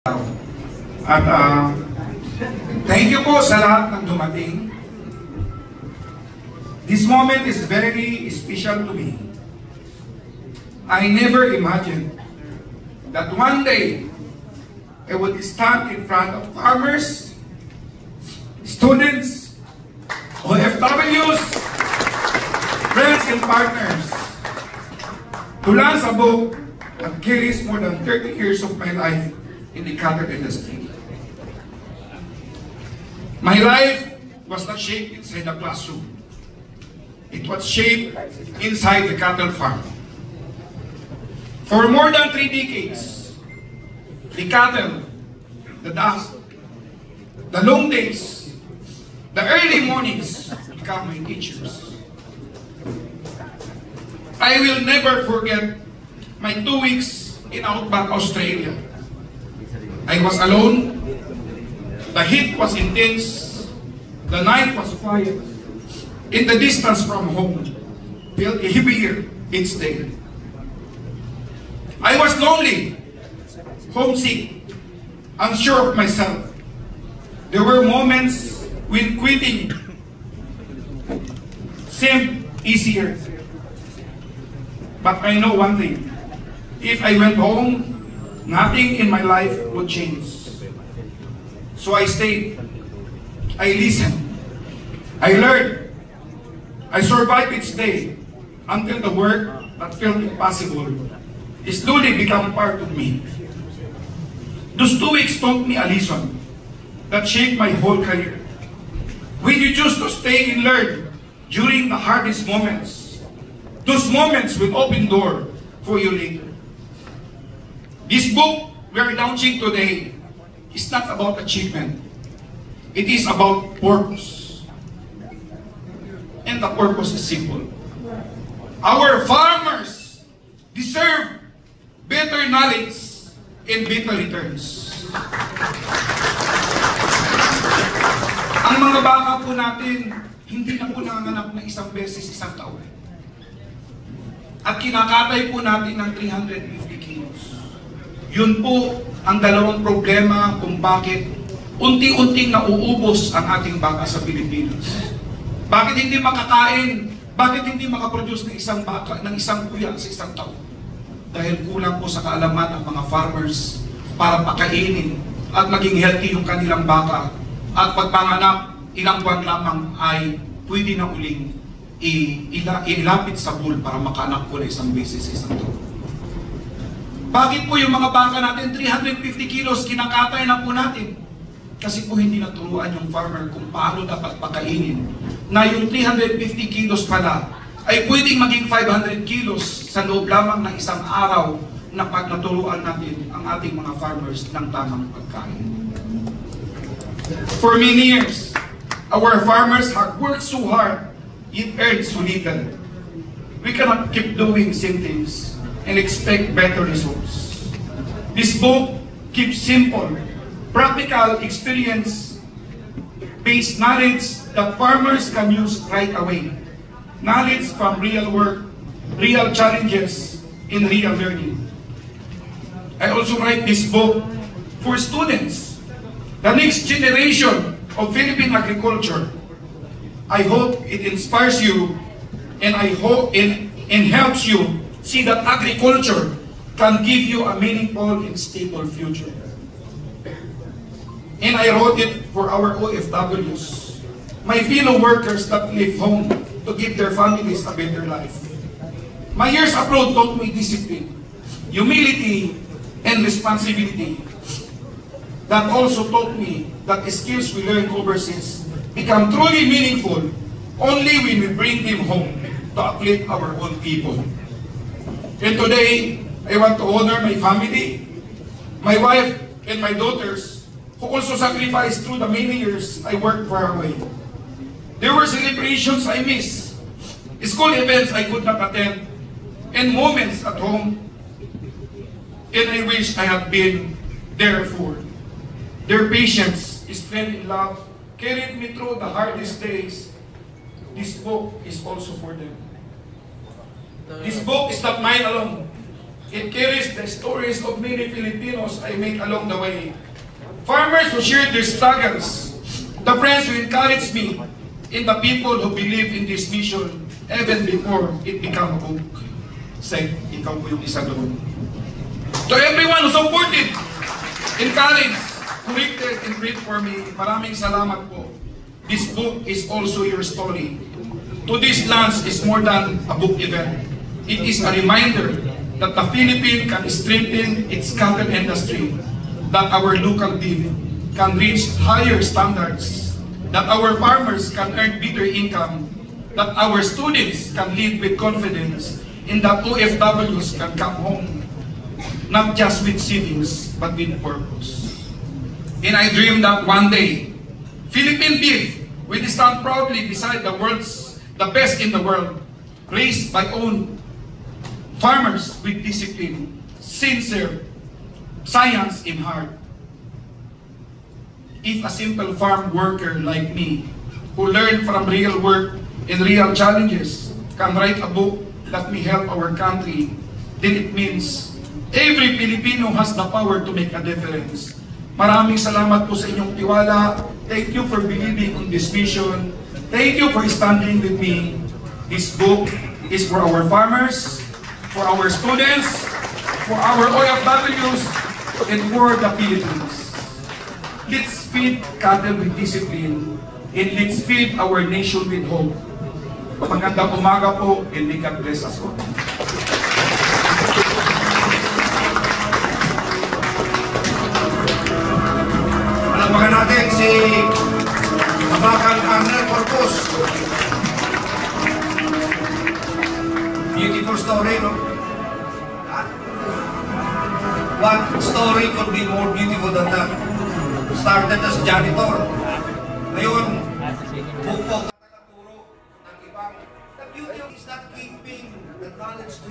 At thank you po sa lahat ng dumating. This moment is very special to me. I never imagined that one day I would stand in front of farmers, students, OFWs, friends and partners to launch a book that carries more than 30 years of my life in the cattle industry. My life was not shaped inside the classroom. It was shaped inside the cattle farm. For more than 3 decades, the cattle, the dust, the long days, the early mornings become my teachers. I will never forget my 2 weeks in Outback, Australia. I was alone, the heat was intense, the night was quiet, in the distance from home, felt heavier each day. I was lonely, homesick, unsure of myself. There were moments when quitting seemed easier. But I know one thing, if I went home, nothing in my life would change. So I stayed. I listened. I learned. I survived each day until the work that felt impossible slowly became part of me. Those 2 weeks taught me a lesson that shaped my whole career. When you choose to stay and learn during the hardest moments, those moments will open door for you later. This book we are launching today is not about achievement. It is about purpose. And the purpose is simple. Our farmers deserve better knowledge and better returns. Ang mga baka po natin, hindi na po nanganganak na isang beses isang taon. At kinakatay po natin ng 350 kilos. Yun po ang dalawang problema kung bakit unti-unting nauubos ang ating baka sa Pilipinas. Bakit hindi makakain? Bakit hindi makaproduce ng isang baka, ng isang kuya sa isang taon? Dahil kulang po sa kaalaman ang mga farmers para pakainin at maging healthy yung kanilang baka. At pagpanganak, ilang buwan lamang ay pwede na uling ilapit sa bull para makaanak po na isang beses sa isang taon. Bakit po yung mga baka natin, 350 kilos, kinakatay na po natin? Kasi po hindi naturuan yung farmer kung paano dapat pakainin. Na yung 350 kilos pala ay pwedeng maging 500 kilos sa loob lamang ng isang araw na pag naturuan natin ang ating mga farmers ng tamang pagkain. For many years, our farmers have worked so hard, yet earned so little. We cannot keep doing same things and expect better results. This book keeps simple, practical experience-based knowledge that farmers can use right away. Knowledge from real work, real challenges, and real learning. I also write this book for students, the next generation of Philippine agriculture. I hope it inspires you and I hope it helps you see that agriculture can give you a meaningful and stable future. And I wrote it for our OFWs, my fellow workers that leave home to give their families a better life. My years abroad taught me discipline, humility, and responsibility. That also taught me that the skills we learn overseas become truly meaningful only when we bring them home to uplift our own people. And today, I want to honor my family, my wife, and my daughters, who also sacrificed through the many years I worked far away. There were celebrations I missed, school events I could not attend, and moments at home, and I wish I had been there for. Their patience, strength, and love carried me through the hardest days. This book is also for them. This book is not mine alone. It carries the stories of many Filipinos I met along the way. Farmers who shared their struggles, the friends who encouraged me, and the people who believe in this mission even before it became a book. Sek, ikaw po yung isa doon. To everyone who supported, encouraged, corrected, and prayed for me, maraming salamat po. This book is also your story. To this lands is more than a book event. It is a reminder that the Philippines can strengthen its cattle industry, that our local beef can reach higher standards, that our farmers can earn better income, that our students can live with confidence, and that OFWs can come home, not just with savings, but with purpose. And I dream that one day, Philippine beef will stand proudly beside the best in the world, raised by own farmers with discipline, sincere, science in heart. If a simple farm worker like me, who learned from real work and real challenges, can write a book that may help our country, then it means every Filipino has the power to make a difference. Maraming salamat po sa inyong tiwala. Thank you for believing on this mission. Thank you for standing with me. This book is for our farmers, for our students, for our OFWs, and for the Philippines. Let's feed cattle with discipline, and let's feed our nation with hope. Magandang umaga po, and may God bless us all. Palakpakan natin si Kabakan Arnel Corpus. Beautiful story, no? What story could be more beautiful than that? Started as janitor. Ngayon, bukpok. The beauty is not keeping the knowledge to